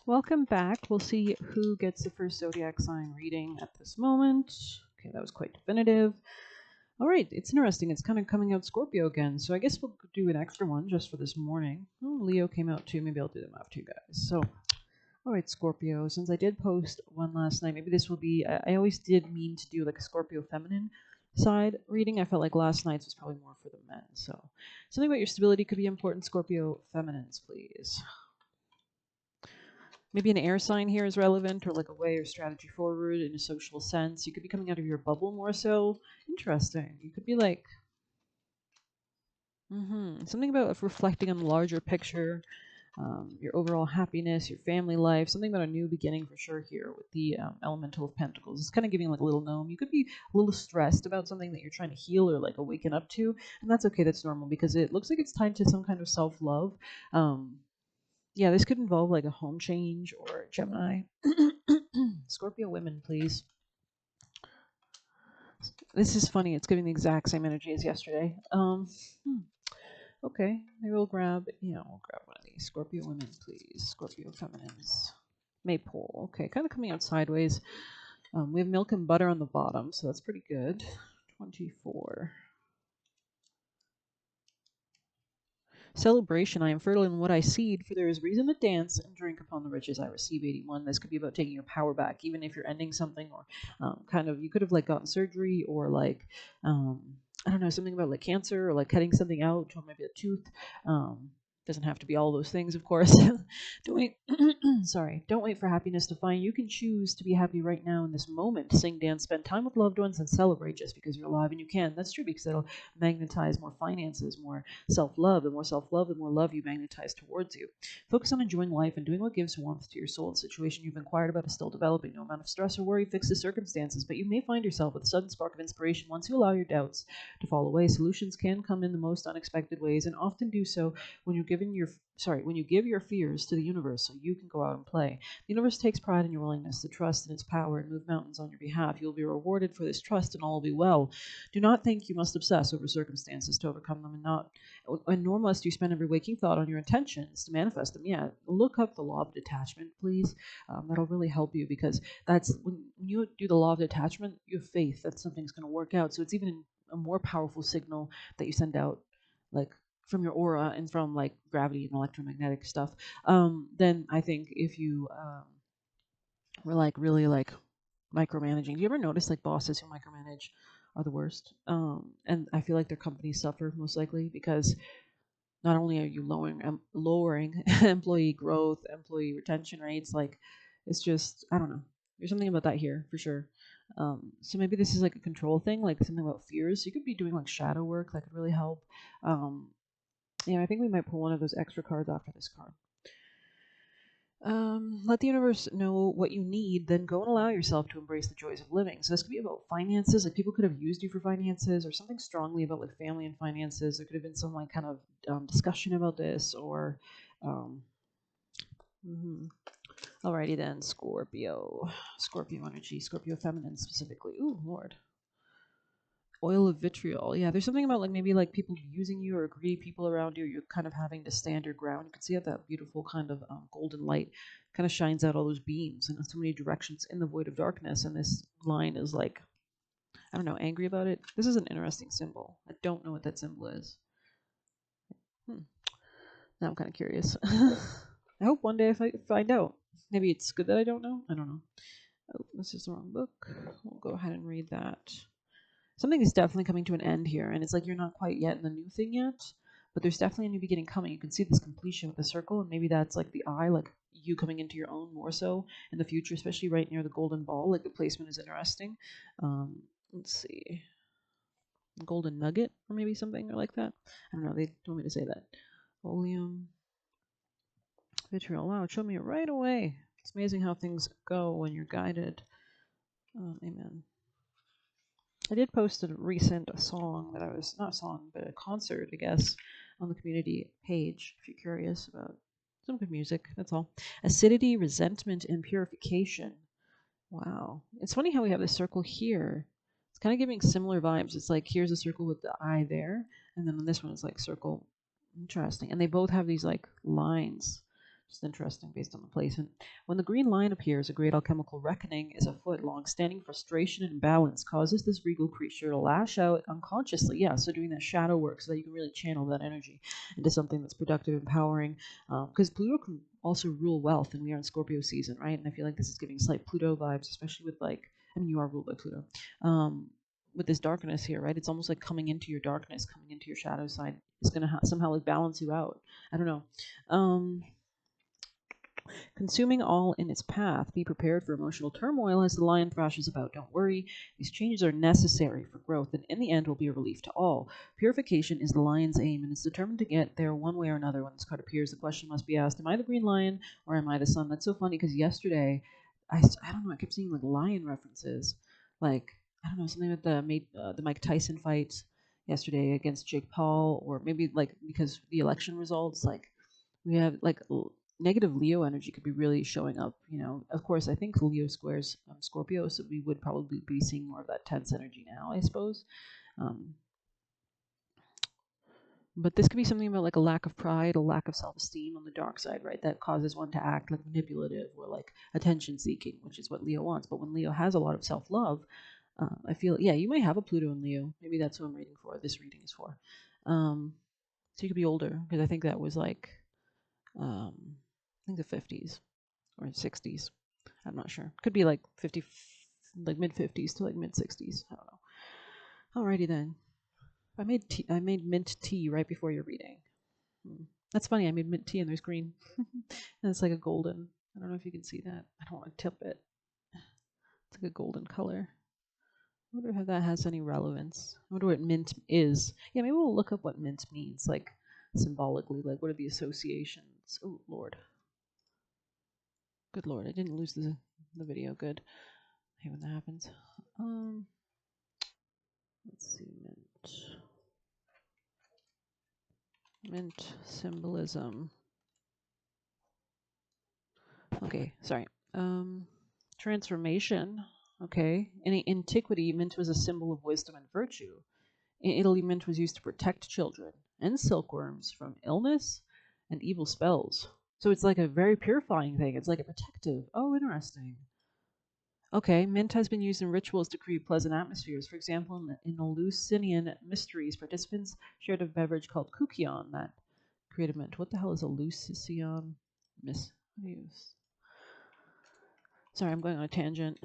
Welcome back. We'll see who gets the first zodiac sign reading at this moment. Okay, that was quite definitive. All right, it's interesting. It's kind of coming out Scorpio again, so I guess we'll do an extra one just for this morning. Oh, Leo came out too. Maybe I'll do them after you guys. So, all right, Scorpio. Since I did post one last night, maybe this will be. I always did mean to do like a Scorpio feminine side reading. I felt like last night's was probably more for the men. So, something about your stability could be important. Scorpio feminines, please. Maybe an air sign here is relevant, or like a way or strategy forward in a social sense. You could be coming out of your bubble more so. Interesting. You could be like, something about reflecting on the larger picture, your overall happiness, your family life, something about a new beginning for sure here with the Elemental of Pentacles. It's kind of giving like a little gnome. You could be a little stressed about something that you're trying to heal or like awaken up to, and that's okay. That's normal because it looks like it's tied to some kind of self-love. Yeah, this could involve like a home change or Gemini. Scorpio women, please. This is funny. It's giving the exact same energy as yesterday. Okay, maybe we'll grab, we'll grab one of these. Scorpio women, please. Scorpio feminines. Maypole. Okay, kind of coming out sideways. We have milk and butter on the bottom, so that's pretty good. 24. Celebration. I am fertile in what I seed, for there is reason to dance and drink upon the riches I receive. 81. This could be about taking your power back, even if you're ending something, or kind of, you could have like gotten surgery, or like, I don't know, something about like cancer, or like cutting something out, or maybe a tooth. Doesn't have to be all those things, of course. Don't wait. Sorry. Don't wait for happiness to find you. You can choose to be happy right now in this moment. Sing, dance, spend time with loved ones, and celebrate just because you're alive and you can. That's true, because it'll magnetize more finances, more self-love. The more self-love, the more love you magnetize towards you. Focus on enjoying life and doing what gives warmth to your soul. The situation you've inquired about is still developing. No amount of stress or worry fixes circumstances, but you may find yourself with a sudden spark of inspiration once you allow your doubts to fall away. Solutions can come in the most unexpected ways, and often do so when you give your fears to the universe so you can go out and play. The universe takes pride in your willingness to trust in its power and move mountains on your behalf. You will be rewarded for this trust, and all will be well. Do not think you must obsess over circumstances to overcome them, and nor must you spend every waking thought on your intentions to manifest them. Yeah, look up the law of detachment, please. That'll really help you, because that's when you do the law of detachment, you have faith that something's going to work out. So it's even a more powerful signal that you send out, like from your aura and from like gravity and electromagnetic stuff. Then I think if you were like really like micromanaging, do you ever notice like bosses who micromanage are the worst? And I feel like their companies suffer most likely, because not only are you lowering employee growth, employee retention rates, like it's just, I don't know. There's something about that here for sure. So maybe this is like a control thing, like something about fears. You could be doing like shadow work that could really help. Yeah, I think we might pull one of those extra cards after this card. Let the universe know what you need, then go and allow yourself to embrace the joys of living. So this could be about finances. Like people could have used you for finances, or something strongly about like family and finances. There could have been some like kind of discussion about this, or alrighty then, Scorpio energy, Scorpio feminine specifically. Ooh, Lord. Oil of vitriol. Yeah, there's something about like maybe like people using you, or greedy people around you. You're kind of having to stand your ground. You can see how that beautiful kind of golden light kind of shines out all those beams in so many directions in the void of darkness. And this line is like, I don't know, angry about it. This is an interesting symbol. I don't know what that symbol is. Now I'm kind of curious. I hope one day if I find out. Maybe it's good that I don't know. I don't know. Oh, this is the wrong book. We'll go ahead and read that. Something is definitely coming to an end here, and it's like you're not quite yet in the new thing yet, but there's definitely a new beginning coming. You can see this completion with the circle, and maybe that's like the eye, like you coming into your own more so in the future, especially right near the golden ball. Like the placement is interesting. Let's see, golden nugget, or maybe something or like that. I don't know. They told me to say that. Oleum, vitriol. Wow, it showed me it right away. It's amazing how things go when you're guided. Amen. I did post a recent song that I was, not a song, but a concert, I guess, on the community page, if you're curious about some good music, that's all. Acidity, resentment, and purification. Wow. It's funny how we have this circle here. It's kind of giving similar vibes. It's like here's a circle with the eye there, and then this one is like circle. Interesting. And they both have these like lines Just interesting based on the placement. When the green line appears, a great alchemical reckoning is afoot. Long-standing frustration and imbalance causes this regal creature to lash out unconsciously. Yeah, so doing that shadow work so that you can really channel that energy into something that's productive, empowering. Because Pluto can also rule wealth, and we are in Scorpio season, right? And I feel like this is giving slight Pluto vibes, especially with like, I mean, you are ruled by Pluto. With this darkness here, right? It's almost like coming into your darkness, coming into your shadow side is going to somehow like balance you out. I don't know. Consuming all in its path, be prepared for emotional turmoil as the lion thrashes about. Don't worry, these changes are necessary for growth, and in the end will be a relief to all. Purification is the lion's aim, and it's determined to get there one way or another. When this card appears, the question must be asked, am I the green lion or am I the sun? That's so funny, because yesterday, I don't know, I kept seeing like lion references. Like, I don't know, something with the Mike Tyson fight yesterday against Jake Paul, or maybe like because the election results, like we have like negative Leo energy could be really showing up. You know, of course, I think Leo squares Scorpio, so we would probably be seeing more of that tense energy now, I suppose. Um, but this could be something about like a lack of pride, a lack of self-esteem on the dark side, right? That causes one to act like manipulative or like attention seeking, which is what Leo wants. But when Leo has a lot of self-love, I feel, yeah, you might have a Pluto in Leo. Maybe that's who I'm reading for. This reading is for. So you could be older, because I think that was like I think the 50s or 60s. I'm not sure. Could be like 50, like mid 50s to like mid 60s. I don't know. Alrighty then. I made mint tea right before your reading. That's funny. I made mint tea and there's green, and it's like a golden. I don't know if you can see that. I don't want to tip it. It's like a golden color. I wonder if that has any relevance. I wonder what mint is. Yeah, maybe we'll look up what mint means, like symbolically. Like, what are the associations? Oh Lord. Good Lord, I didn't lose the video. Good. I hate when that happens. Let's see, mint. Mint symbolism. Okay, sorry. Transformation. Okay. In antiquity, mint was a symbol of wisdom and virtue. In Italy, mint was used to protect children and silkworms from illness and evil spells. So it's like a very purifying thing. It's like a protective. Oh, interesting. Okay, mint has been used in rituals to create pleasant atmospheres. For example, in the Eleusinian mysteries, participants shared a beverage called kukion that created mint. What the hell is a Eleusinian mysteries? Sorry, I'm going on a tangent.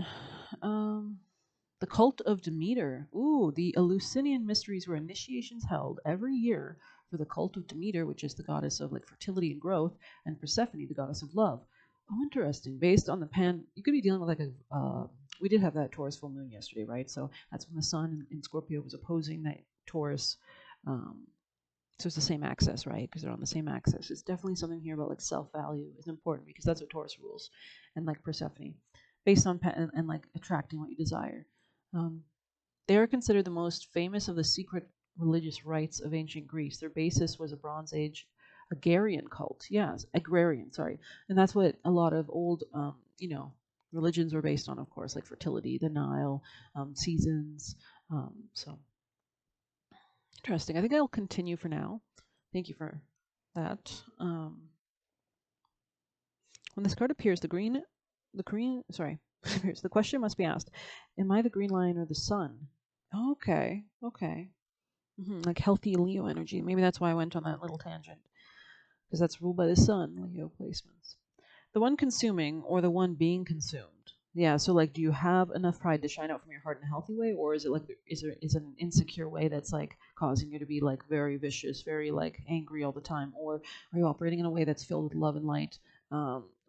The cult of Demeter. Ooh, the Eleusinian mysteries were initiations held every year for the cult of Demeter, which is the goddess of like fertility and growth, and Persephone, the goddess of love. Oh, interesting. Based on the you could be dealing with like a. We did have that Taurus full moon yesterday, right? So that's when the sun in Scorpio was opposing that Taurus. So it's the same axis, right? Because they're on the same axis. It's definitely something here about like self-value is important, because that's what Taurus rules, and like Persephone, based on and like attracting what you desire. They are considered the most famous of the secret religious rites of ancient Greece. Their basis was a Bronze Age agrarian cult. Yes, agrarian, sorry. And that's what a lot of old, religions were based on, of course, like fertility, the Nile, seasons. So interesting. I think I'll continue for now. Thank you for that. When this card appears, the question must be asked, am I the green lion or the sun? Okay. Like healthy Leo energy. Maybe that's why I went on that little tangent, because that's ruled by the sun, Leo placements. The one consuming or the one being consumed. Yeah, so like, do you have enough pride to shine out from your heart in a healthy way, or is it like, is it an insecure way that's like causing you to be like very vicious, very like angry all the time, or are you operating in a way that's filled with love and light,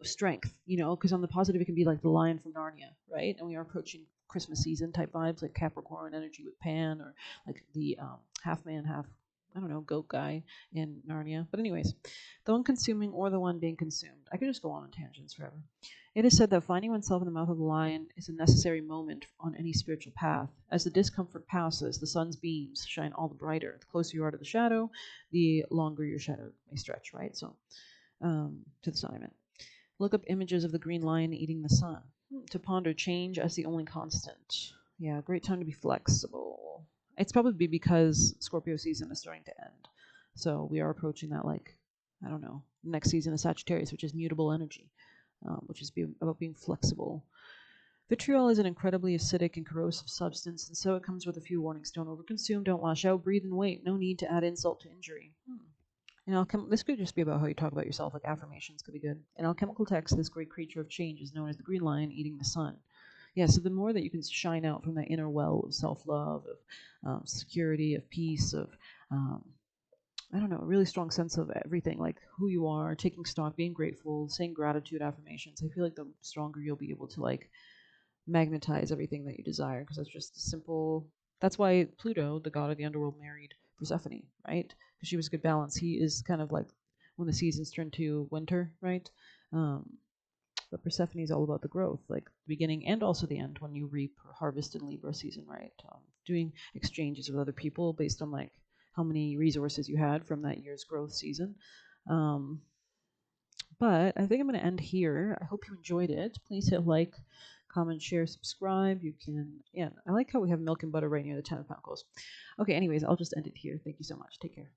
strength? You know, because on the positive it can be like the lion from Narnia, right? And we are approaching Christmas season type vibes, like Capricorn energy with Pan, or like the half man, half, I don't know, goat guy in Narnia. But anyways, the one consuming or the one being consumed. I could just go on tangents forever. It is said that finding oneself in the mouth of the lion is a necessary moment on any spiritual path. As the discomfort passes, the sun's beams shine all the brighter. The closer you are to the shadow, the longer your shadow may stretch, right? So, to the sun, I meant. Look up images of the green lion eating the sun. To ponder change as the only constant. Yeah, great time to be flexible. It's probably because Scorpio season is starting to end. So we are approaching that, like, I don't know, next season of Sagittarius, which is mutable energy, which is about being flexible. Vitriol is an incredibly acidic and corrosive substance, and so it comes with a few warnings. Don't overconsume, don't wash out, breathe and wait. No need to add insult to injury. This could just be about how you talk about yourself, like affirmations could be good. In alchemical text, this great creature of change is known as the green lion eating the sun. Yeah, so the more that you can shine out from that inner well of self-love, of security, of peace, of I don't know, a really strong sense of everything, like who you are, taking stock, being grateful, saying gratitude affirmations. I feel like the stronger you'll be able to like magnetize everything that you desire, because that's just a simple. That's why Pluto, the god of the underworld, married Persephone, right? Because she was good balance. He is kind of like when the seasons turn to winter, right? Um, but Persephone is all about the growth, like the beginning and also the end when you reap or harvest in Libra season, right? Doing exchanges with other people based on like how many resources you had from that year's growth season. Um, but I think I'm going to end here. I hope you enjoyed it. Please hit like, comment, share, subscribe. You can, yeah, I like how we have milk and butter right near the 10 of Pentacles. Okay, anyways, I'll just end it here. Thank you so much. Take care.